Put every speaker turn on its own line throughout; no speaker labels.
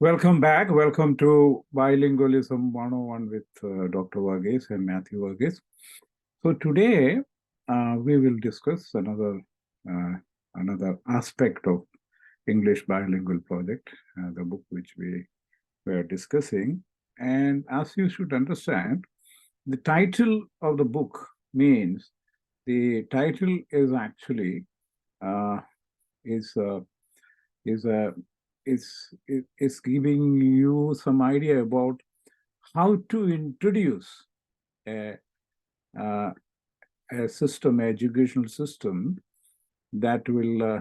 Welcome back. Welcome to Bilingualism 101 with Dr. Varghese and Matthew Varghese. So today we will discuss another aspect of English Bilingual Project, the book which we were discussing. And as you should understand, the title of the book means the title is actually uh, is is a is giving you some idea about how to introduce a, uh, a system, educational system that will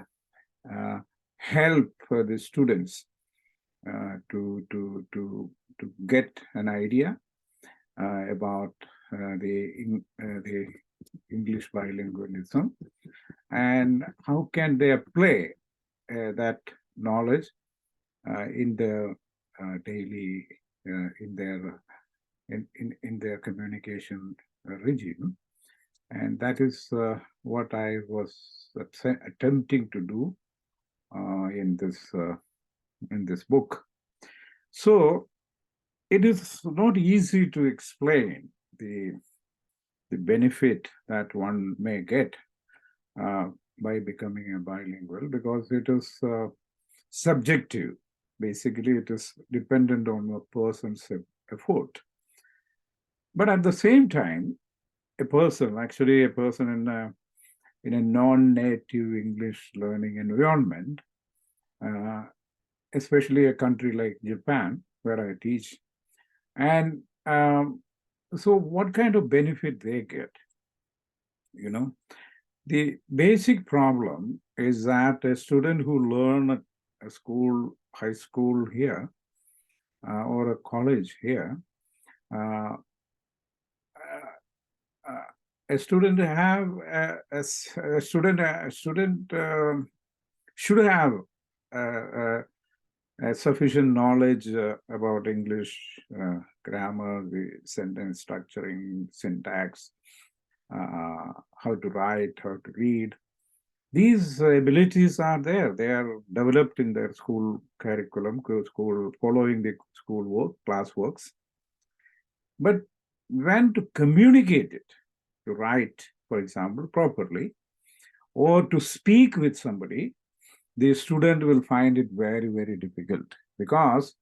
help the students to get an idea about the English bilingualism and how can they apply that knowledge in their daily in their communication regime, and that is what I was attempting to do in this book. So it is not easy to explain the benefit that one may get by becoming a bilingual, because it is subjective. Basically, it is dependent on a person's effort. But at the same time, a person in a non-native English learning environment, especially a country like Japan, where I teach, and so what kind of benefit they get? The basic problem is that a student who learn at a school, high school here, or a college here, a student have a student should have a sufficient knowledge about English grammar, the sentence structuring, syntax, how to write, how to read. These abilities are there. They are developed in their school curriculum, following the school work, class works. But when to communicate it, to write, for example, properly, or to speak with somebody, the student will find it very, very difficult, because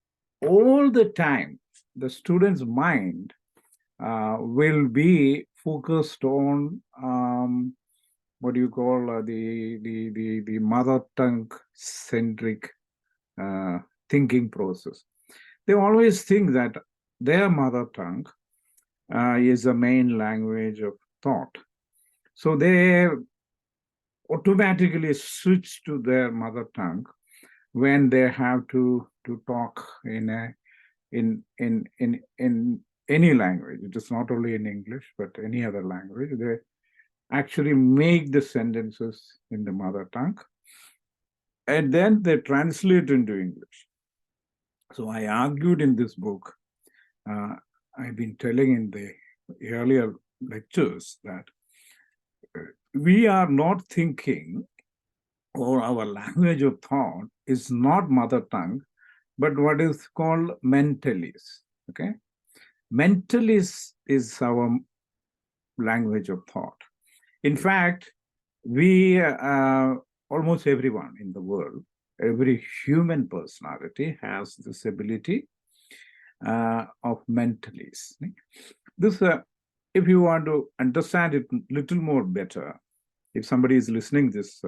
all the time the student's mind will be focused on what do you call the mother tongue centric thinking process. They always think that their mother tongue is the main language of thought. So they automatically switch to their mother tongue when they have to talk in any language. It is not only in English, but any other language. They actually make the sentences in the mother tongue, and then they translate into English. So I argued in this book, I've been telling in the earlier lectures, that we are not thinking, or our language of thought is not mother tongue, but what is called mentalese. Okay, mentalese is our language of thought. In fact, we almost everyone in the world, every human personality has this ability of mentalese. This, if you want to understand it a little more better, if somebody is listening this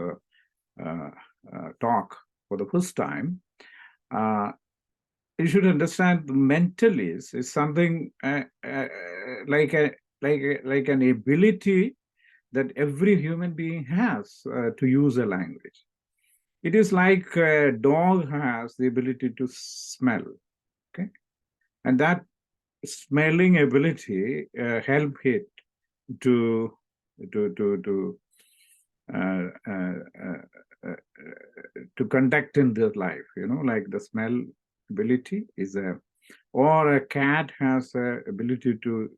talk for the first time, you should understand the mentalese is something like an ability that every human being has to use a language. It is like a dog has the ability to smell, okay? And that smelling ability help it to uh, uh, uh, to conduct in their life, like the smell ability is or a cat has a ability to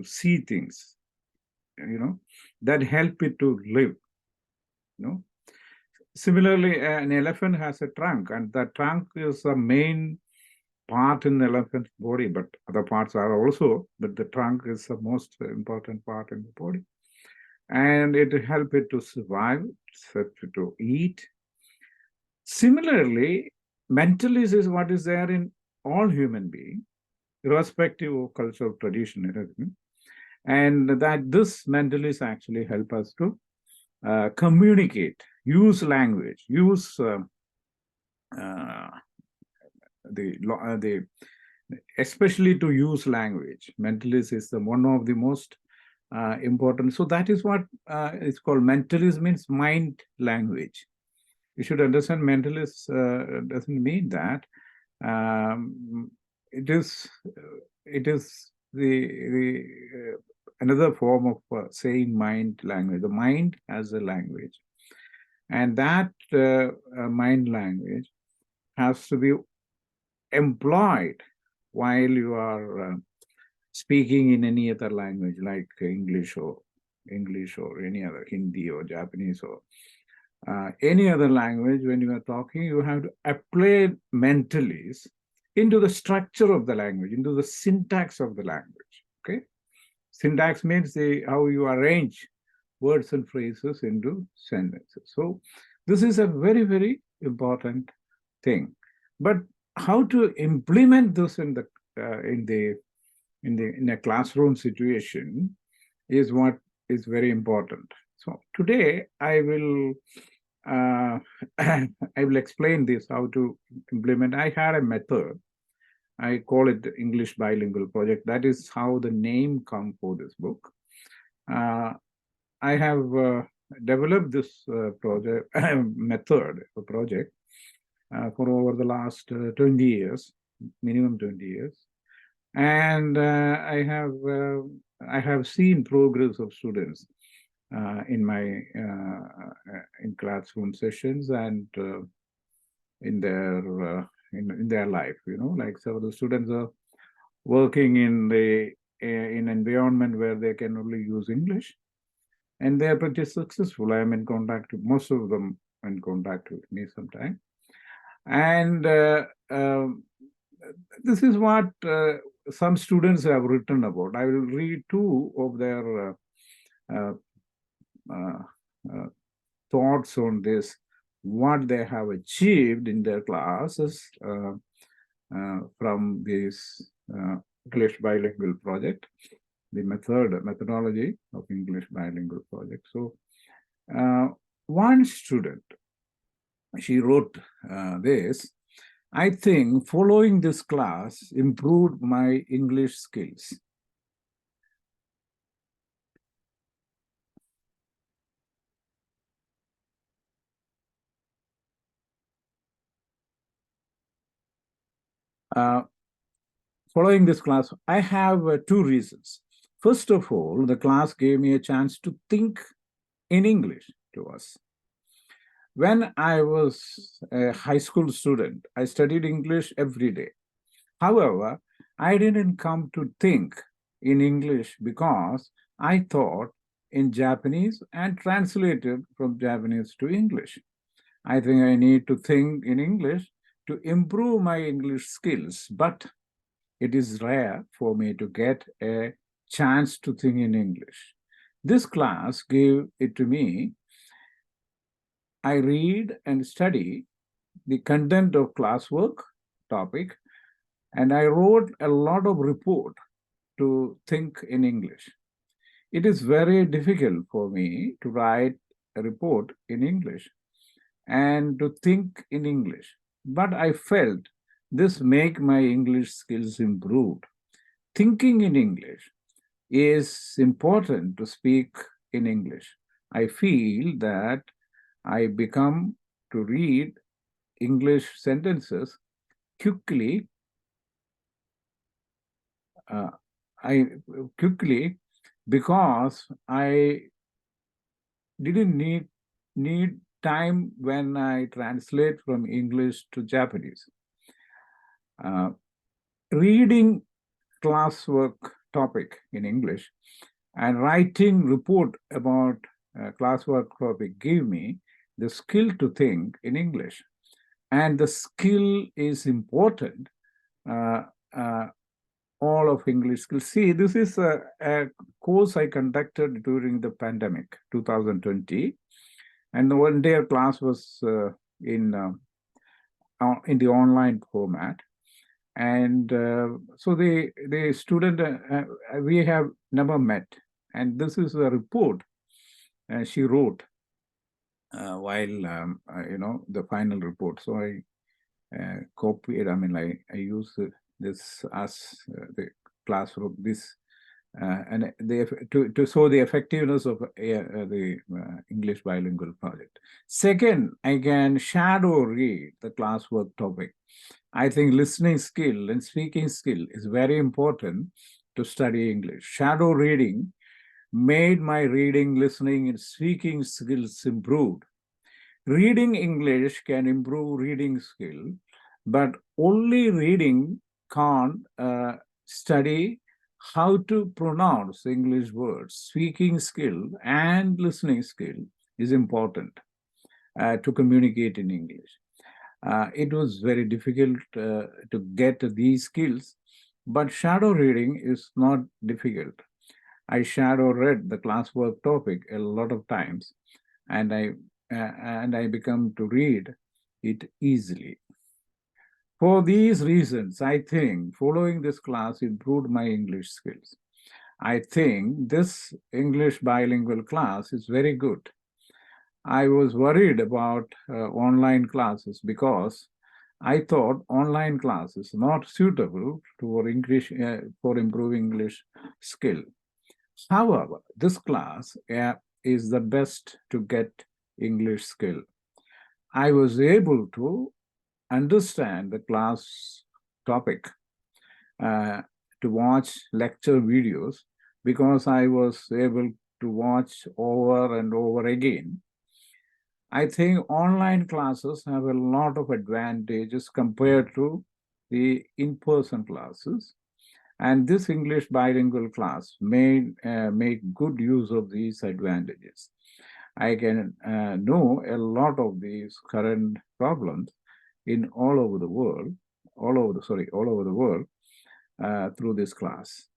see things, that help it to live, Similarly, an elephant has a trunk, and the trunk is the main part in the elephant's body, but other parts are also, but the trunk is the most important part in the body. And it helps it to survive, to eat. Similarly, mentalism is what is there in all human beings, irrespective of cultural tradition and everything. And that this mentalism actually help us to communicate, use language, use uh, the especially to use language. Mentalist is the one of the most important. So that is what is called mentalist, means mind language. You should understand mentalist doesn't mean that. It is the another form of saying mind language. The mind has a language, and that mind language has to be employed while you are speaking in any other language like English or any other Hindi or Japanese or any other language. When you are talking, you have to apply mentally into the structure of the language, into the syntax of the language. Okay, syntax means how you arrange words and phrases into sentences. So this is a very, very important thing. But how to implement this in a classroom situation is what is very important. So today I will I will explain this how to implement. I had a method. I call it the English Bilingual Project. That is how the name come for this book. I have developed this project method or project for over the last 20 years, minimum 20 years. And I have seen progress of students in my in classroom sessions and in their life. Like several students are working in an environment where they can only use English, and they are pretty successful. I am in contact with most of them, in contact with me sometimes, and this is what some students have written about. I will read two of their uh, uh, thoughts on this, what they have achieved in their classes from this English Bilingual Project, the methodology of English Bilingual Project. So one student, she wrote this: I think following this class improved my English skills. Following this class, I have two reasons. First of all, the class gave me a chance to think in English to us. When I was a high school student, I studied English every day. However, I didn't come to think in English because I thought in Japanese and translated from Japanese to English. I think I need to think in English to improve my English skills, but it is rare for me to get a chance to think in English. This class gave it to me. I read and study the content of classwork topic, and I wrote a lot of report to think in English. It is very difficult for me to write a report in English and to think in English, but I felt this make my English skills improved. Thinking in English is important to speak in English. I feel that I become to read English sentences quickly. I quickly because I didn't need time when I translate from English to Japanese. Reading classwork topic in English and writing report about classwork topic gave me the skill to think in English. And the skill is important. Uh, uh, all of English skills. See, this is a course I conducted during the pandemic, 2020, and the one-day class was in the online format. And so the student, we have never met, and this is a report she wrote while the final report. So I copied. I mean, I use this as the classroom. This and to show the effectiveness of the English bilingual project. Second, I can shadow read the classwork topic. I think listening skill and speaking skill is very important to study English. Shadow reading made my reading, listening, and speaking skills improved. Reading English can improve reading skill, but only reading can't study how to pronounce English words. Speaking skill and listening skill is important to communicate in English. It was very difficult to get these skills, but shadow reading is not difficult. I shadow read the classwork topic a lot of times, and I become to read it easily. For these reasons, I think following this class improved my English skills. I think this English bilingual class is very good. I was worried about online classes because I thought online classes not suitable for English for improving English skill. However, this class is the best to get English skill. I was able to understand the class topic, to watch lecture videos, because I was able to watch over and over again. I think online classes have a lot of advantages compared to the in-person classes. And this English bilingual class may make good use of these advantages. I can know a lot of these current problems in all over the world, all over the world through this class.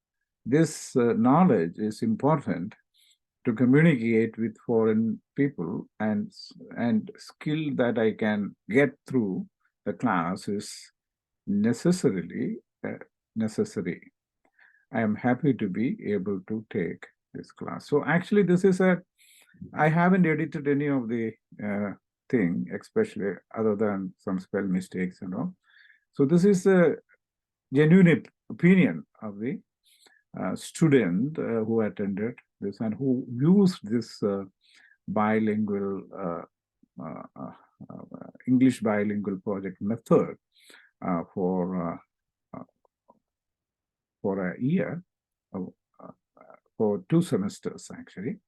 This knowledge is important to communicate with foreign people, and skill that I can get through the class is necessarily necessary. I am happy to be able to take this class. So actually, I haven't edited any of the thing, especially other than some spell mistakes and all. So this is a genuine opinion of the student who attended this and who used this bilingual English bilingual project method for a year, for 2 semesters actually,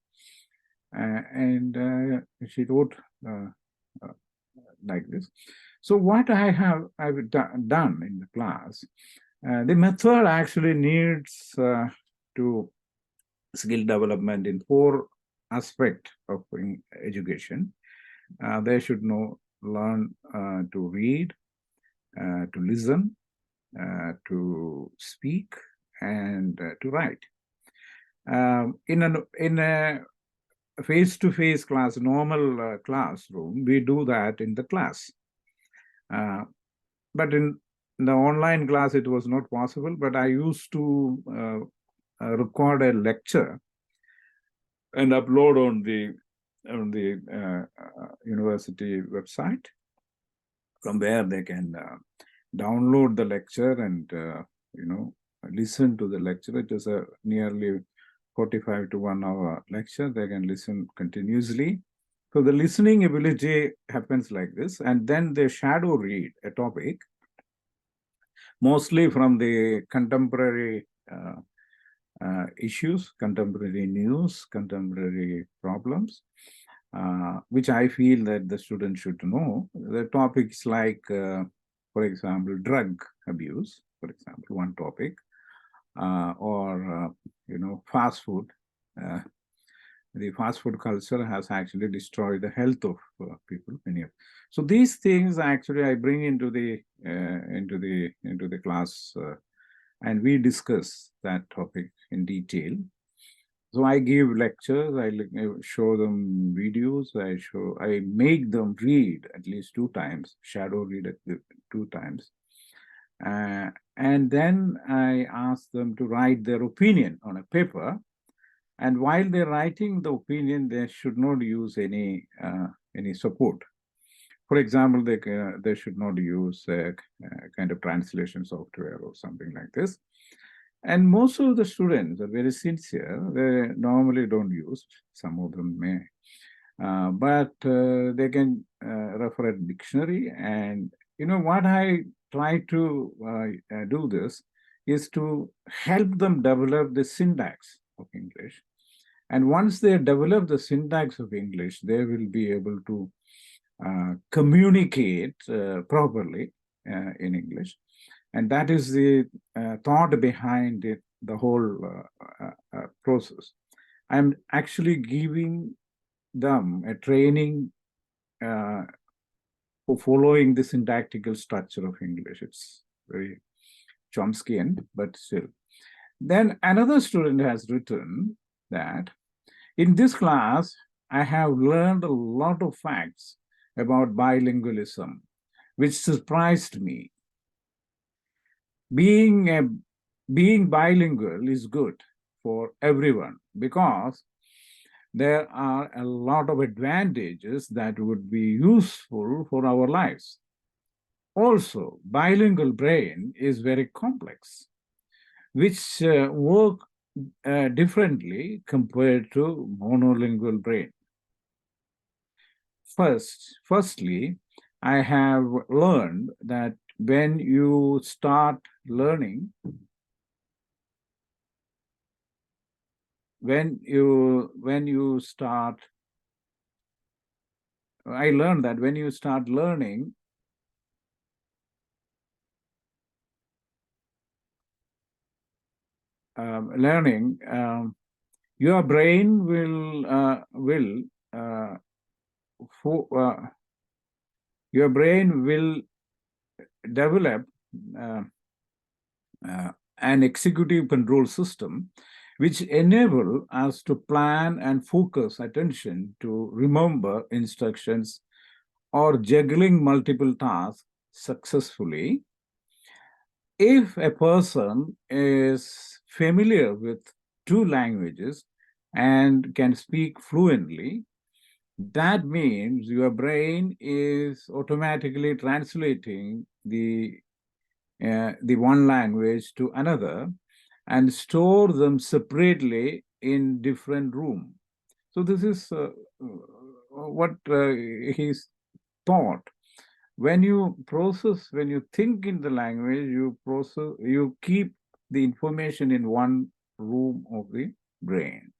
and she wrote like this. So what I've done in the class, the method actually needs to skill development in 4 aspects of education. They should learn to read, to listen, to speak, and to write. In a face-to-face class, normal classroom, we do that in the class. But in the online class, it was not possible. But I used to record a lecture and upload on the university website, from where they can download the lecture and listen to the lecture. It is a nearly 45 to 1 hour lecture. They can listen continuously. So the listening ability happens like this, and then they shadow read a topic, mostly from the contemporary issues, contemporary news, contemporary problems, which I feel that the student should know. The topics like, for example, drug abuse, for example, one topic, or fast food, the fast food culture has actually destroyed the health of people. Many of so these things actually I bring into the class, and we discuss that topic in detail. So I give lectures, I show them videos, I make them read at least 2 times, shadow read at 2 times. And then I ask them to write their opinion on a paper. And while they're writing the opinion, they should not use any support. For example, they should not use a kind of translation software or something like this. And most of the students are very sincere. They normally don't use, some of them may, but they can refer a dictionary. And what I try to do this is to help them develop the syntax of English. And once they develop the syntax of English, they will be able to communicate properly in English. And that is the thought behind it, the whole process. I'm actually giving them a training for following the syntactical structure of English. It's very Chomskyan, but still. Then another student has written that in this class, I have learned a lot of facts about bilingualism, which surprised me. Being bilingual is good for everyone because there are a lot of advantages that would be useful for our lives. Also, bilingual brain is very complex, which work differently compared to monolingual brain. Firstly, I have learned that when you start learning, I learned that when you start learning, your brain your brain will develop an executive control system which enable us to plan and focus attention to remember instructions or juggling multiple tasks successfully. If a person is familiar with 2 languages and can speak fluently, that means your brain is automatically translating the one language to another and store them separately in different room. So this is what he's taught. When you think in the language, you keep the information in one room of the brain.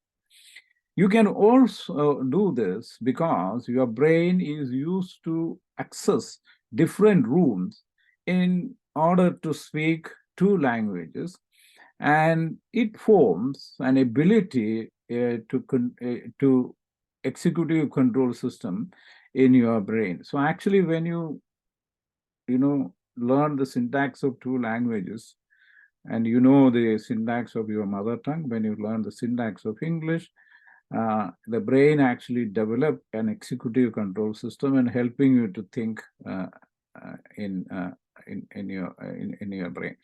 You can also do this because your brain is used to access different rooms in order to speak 2 languages, and it forms an ability to executive control system in your brain. So actually, when you learn the syntax of 2 languages, and the syntax of your mother tongue, when you learn the syntax of English, the brain actually develop an executive control system and helping you to think in your brain.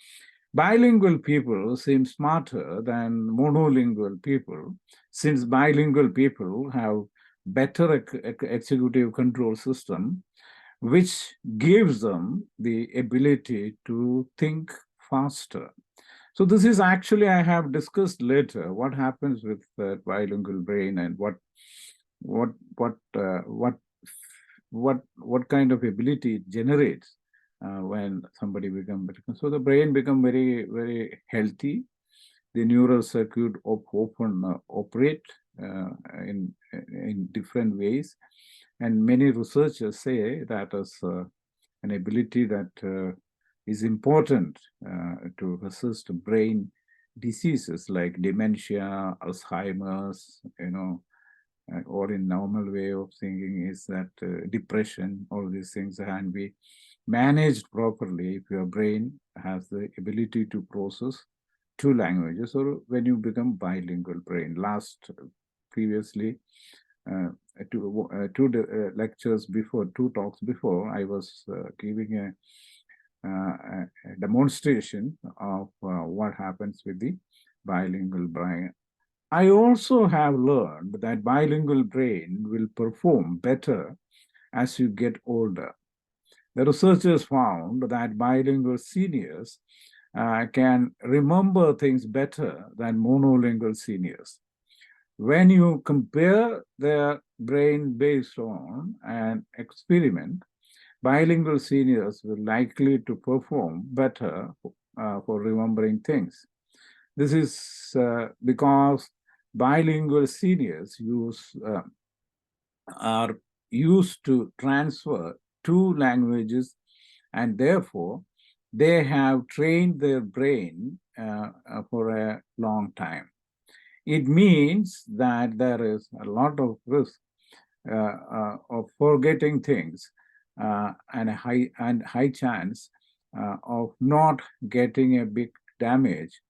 Bilingual people seem smarter than monolingual people, since bilingual people have better executive control system, which gives them the ability to think faster. So this is actually, I have discussed later what happens with the bilingual brain and what kind of ability it generates when somebody becomes. So the brain become very, very healthy. The neural circuit often operate in different ways, and many researchers say that as an ability that is important to resist brain diseases like dementia, Alzheimer's, or in normal way of thinking is that depression, all these things can be managed properly if your brain has the ability to process two languages, or when you become bilingual brain. Previously, two lectures before, two talks before, I was giving a demonstration of what happens with the bilingual brain. I also have learned that bilingual brain will perform better as you get older. The researchers found that bilingual seniors can remember things better than monolingual seniors. When you compare their brain based on an experiment, bilingual seniors will likely to perform better for remembering things. This is because bilingual seniors are used to transfer two languages, and therefore they have trained their brain for a long time. It means that there is a lot of risk of forgetting things and a high chance of not getting a big damage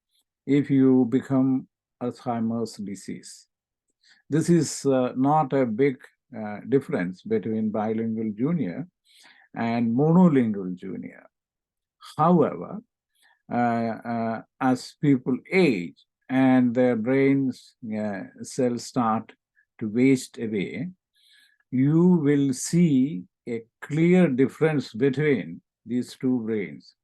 if you become Alzheimer's disease. This is not a big difference between bilingual junior and monolingual junior. However, as people age and their brains cells start to waste away, you will see a clear difference between these two brains.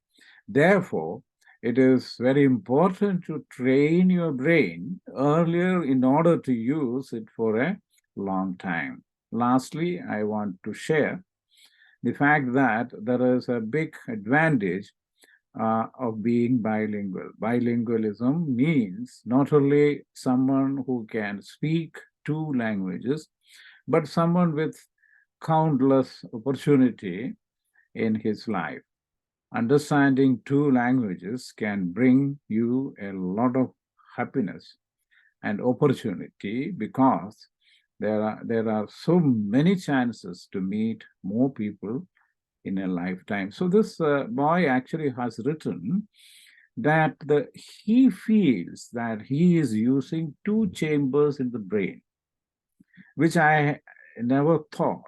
Therefore, it is very important to train your brain earlier in order to use it for a long time. Lastly, I want to share the fact that there is a big advantage of being bilingual. Bilingualism means not only someone who can speak two languages, but someone with countless opportunity in his life. Understanding two languages can bring you a lot of happiness and opportunity, because there are so many chances to meet more people in a lifetime. So this boy actually has written that he feels that he is using two chambers in the brain, which I never thought.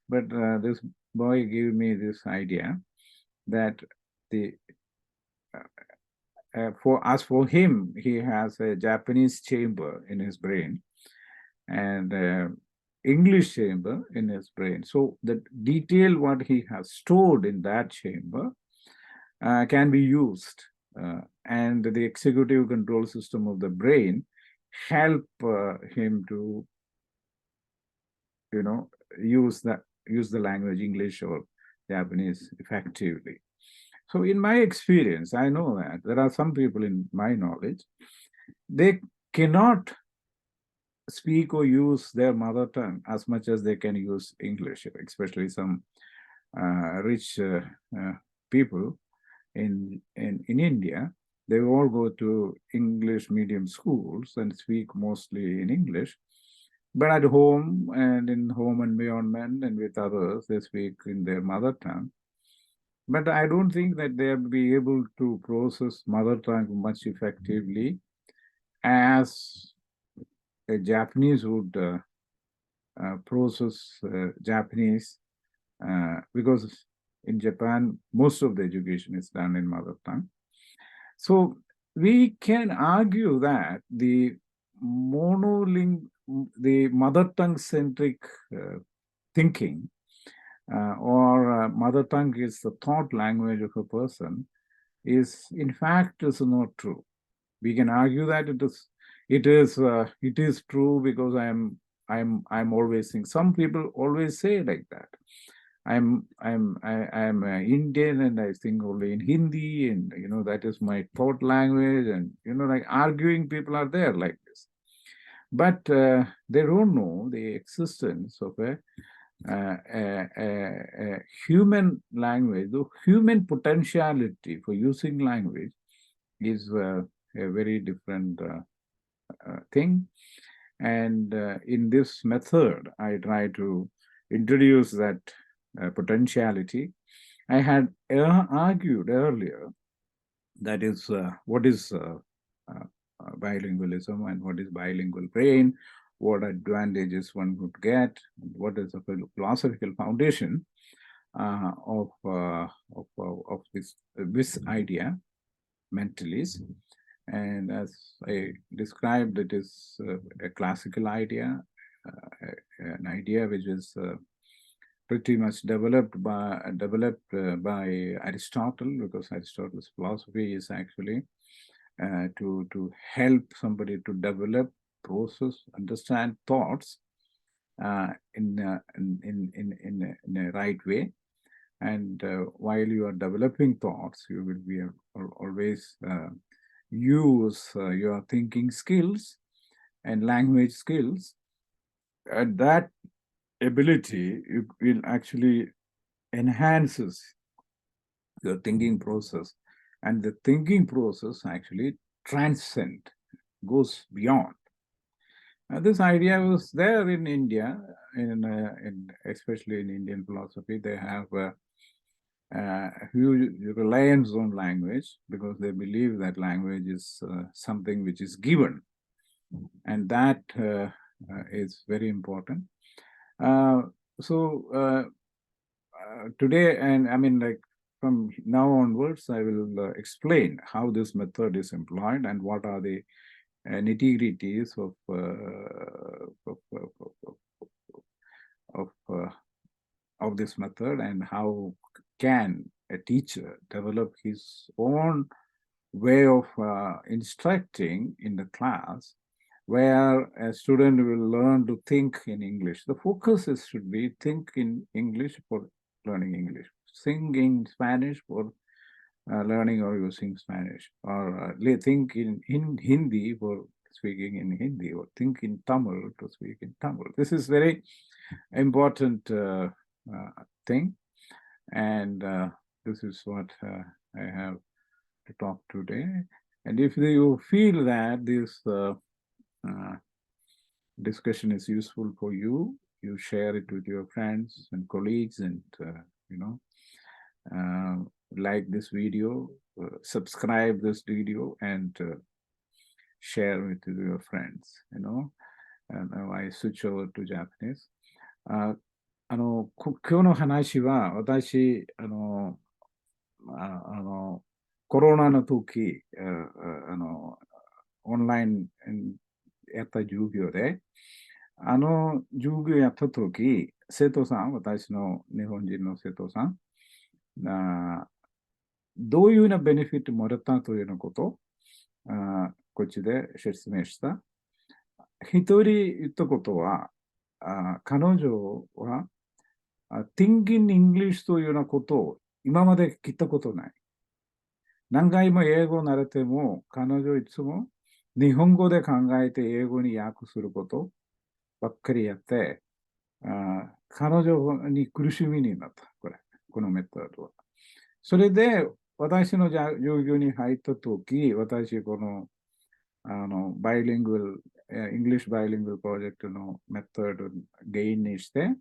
But this boy gave me this idea that the for him, he has a Japanese chamber in his brain and English chamber in his brain. So the detail what he has stored in that chamber can be used, and the executive control system of the brain help him to, use the language English or Japanese effectively. So in my experience, I know that there are some people in my knowledge, they cannot speak or use their mother tongue as much as they can use English, especially some rich people in India. They all go to English medium schools and speak mostly in English. But at home and in home environment and with others, they speak in their mother tongue. But I don't think that they'll be able to process mother tongue much effectively as a Japanese would process Japanese, because in Japan, most of the education is done in mother tongue. So we can argue that the mother tongue centric thinking, or mother tongue is the thought language of a person, is in fact is not true. We can argue that it is true because I'm always saying, some people always say like that. I'm Indian and I think only in Hindi, and that is my thought language, and like arguing people are there like this, but they don't know the existence of a human language. The human potentiality for using language is a very different thing. And in this method, I try to introduce that potentiality. I had argued earlier, that is, what is bilingualism and what is bilingual brain, what advantages one would get, what is the philosophical foundation of this idea, mentalist. And as I described, it is a classical idea, an idea which is pretty much developed by Aristotle, because Aristotle's philosophy is actually to help somebody to develop, process, understand thoughts in a right way. And while you are developing thoughts, you will be always use your thinking skills and language skills. And that ability will actually enhances your thinking process. And the thinking process actually goes beyond. This idea was there in India, especially in Indian philosophy. They have a huge reliance on language, because they believe that language is something which is given, and that is very important. So today, and I mean, like, from now onwards, I will explain how this method is employed and what are the nitty-gritties of this method, and how can a teacher develop his own way of instructing in the class, where a student will learn to think in English. The focus should be think in English for learning English, sing in Spanish for learning or using Spanish, or think in Hindi for speaking in Hindi, or think in Tamil to speak in Tamil. This is very important thing, and this is what I have to talk today. And if you feel that this discussion is useful for you, you share it with your friends and colleagues, and like this video, subscribe this video, and share it with your friends. And now I switch over to Japanese. 今日の話は、私、コロナの時、オンラインやった授業で、授業やった時、生徒さん、私の日本人の生徒さん、どういうようなベネフィットもらったというようなことを、こっちで説明した。一人言ったことは、彼女は、Thinking English というようなことを今まで聞いたことない。何回も英語を習っても、彼女いつも日本語で考えて英語に訳することばっかりやって、彼女に苦しみになった。このメソッドは。それで、私の授業に入ったとき、私、この、English Bilingual Project のメソッドを原因にして、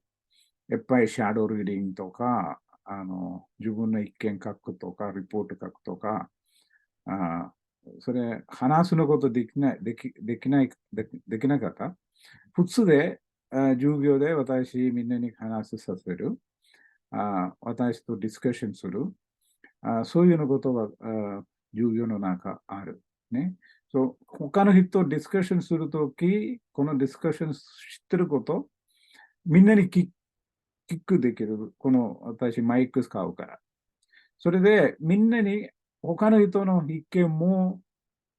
やっぱりシャドーリーディングとか、自分の意見書くとか、リポート書くとか、それ、話すのことできなかった。普通で、授業で私みんなに話させる。私とディスカッションする。そういうようなことが授業の中ある。ね。他の人とディスカッションするとき、このディスカッション知ってること、みんなに聞くできる。私マイク使うから。それでみんなに他の人の意見も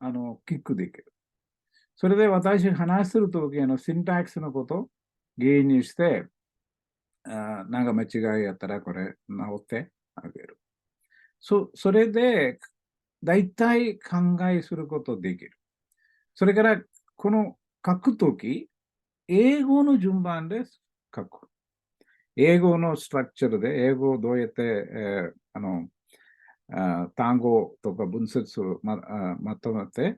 聞くできる。それで私話するときシンタックスのこと原因にして、なんか間違いやったらこれ直ってあげる。それで大体考えすることできる。それからこの書くとき、英語の順番で書く。英語のストラクチャルで英語をどうやって、単語とか文節をまとめて、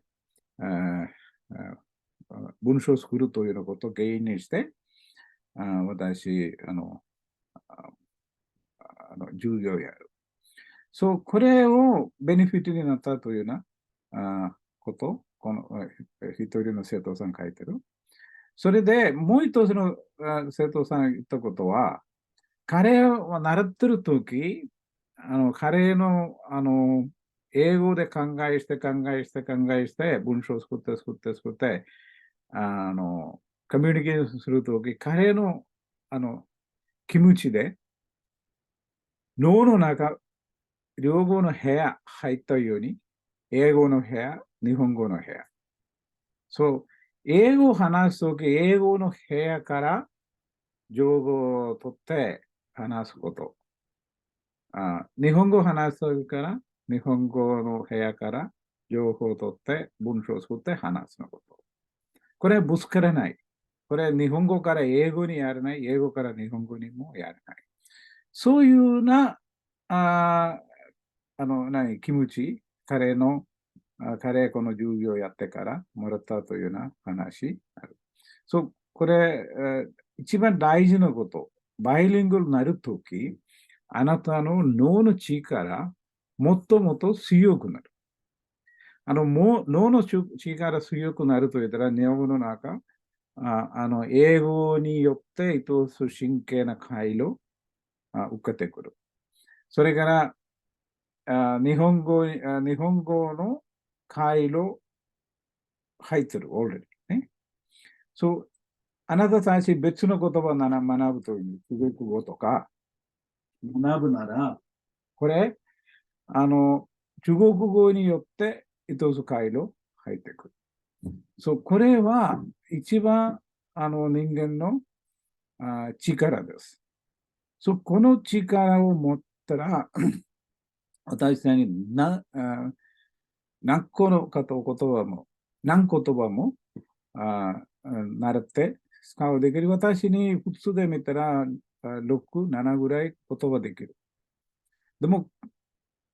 文章を作るというようなことを原因にして、私、授業をやる。そう、これをベネフィットになったというようなこと、この一人の生徒さん書いてる。それで、もう一つの生徒さんが言ったことは、彼を習ってるとき、彼の、英語で考えして、文章を作って、コミュニケーションするとき、彼の、気持ちで、脳の中、両方の部屋入ったように、英語の部屋、日本語の部屋。そう、英語を話すとき、英語の部屋から情報を取って話すこと。日本語を話すから、日本語の部屋から情報を取って文章を作って話すのこと。これはぶつからない。これは日本語から英語にやらない、英語から日本語にもやらない。そういうな、気持ち、彼この授業をやってからもらったというような話ある。そう、これ、一番大事なこと、バイリンガルになるとき、あなたの脳の力、もっともっと強くなる。脳の力強くなると言ったら、日本語の中、英語によって移動する神経な回路受けてくる。それから日本語の回路入ってる、オーレディね。そう、あなたたち別の言葉を学ぶという、中国語とか学ぶなら、これ、中国語によって糸図回路入ってくる。そう、これは一番人間の力です。そう、この力を持ったら、私たちに何個の言葉も、何言葉も習って使うできる。私に普通で見たら6、7ぐらい言葉できる。でも、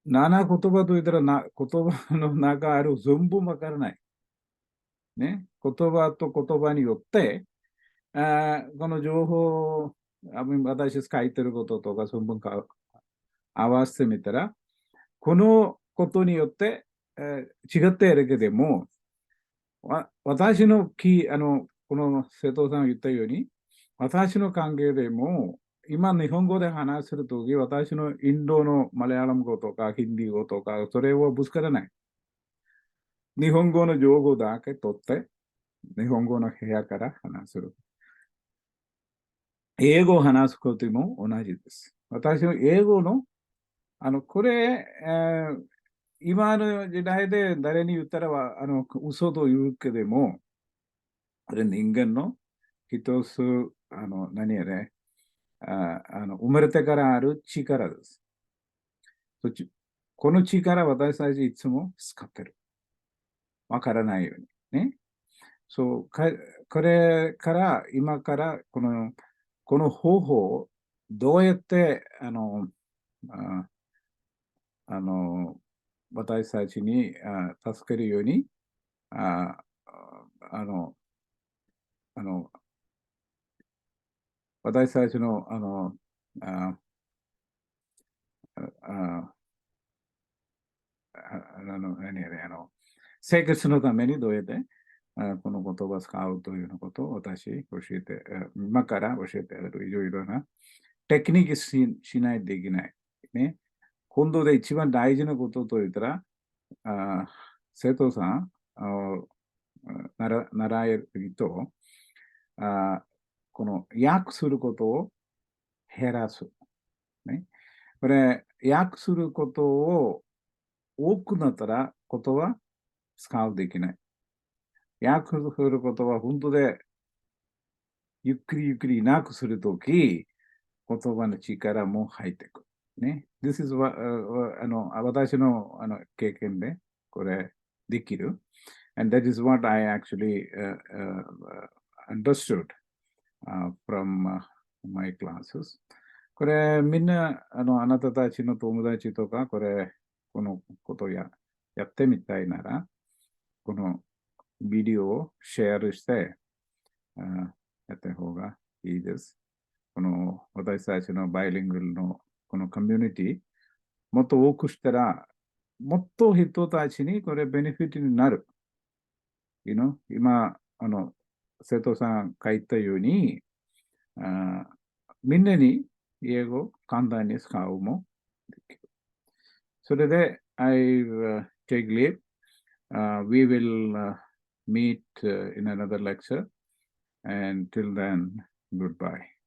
7言葉といったら言葉の中ある全部わからない。ね。言葉と言葉によって、この情報、私書いてることとか、その文合わせてみたら、このことによって、違っているけども、私のこの瀬戸さんが言ったように、私の関係でも、今日本語で話するとき、私のインドのマラヤラム語とかヒンディー語とか、それをぶつからない。日本語の情報だけ取って、日本語の部屋から話する。英語を話すことも同じです。私の英語の、これ、今の時代で誰に言ったらは、嘘と言うけども、これ人間の一つ、何やね、生まれてからある力です。この力私たちいつも使ってる。わからないように。ね。そう、これから今からこの方法をどうやってああの私たちに助けるようにああのあの私たちのああ何やね生活のためにどうやってこの言葉を使うというようなことを私教えて、今から教えてやるいろいろなテクニックしないといけない。ね。今度で一番大事なことと言ったら、生徒さん習えると、この訳することを減らす。ね。これ、訳することを多くなったら、ことは使うできない。訳することは本当で、ゆっくりゆっくりなくするとき、言葉の力も入ってくる。ね。This is what, 私の経験でこれできる。And that is what I actually understood from my classes. これみんなあなたたちの友達とかこのことやってみたいなら、このビデオをシェアして、やった方がいいです。この私たちのバイリングルのこのコミュニティ、もっと多くしたら、もっと人たちにこれベネフィットになる。今、生徒さん書いたように、みんなに英語簡単に使うもできる。それで、I take leave. We will meet in another lecture. And till then, goodbye.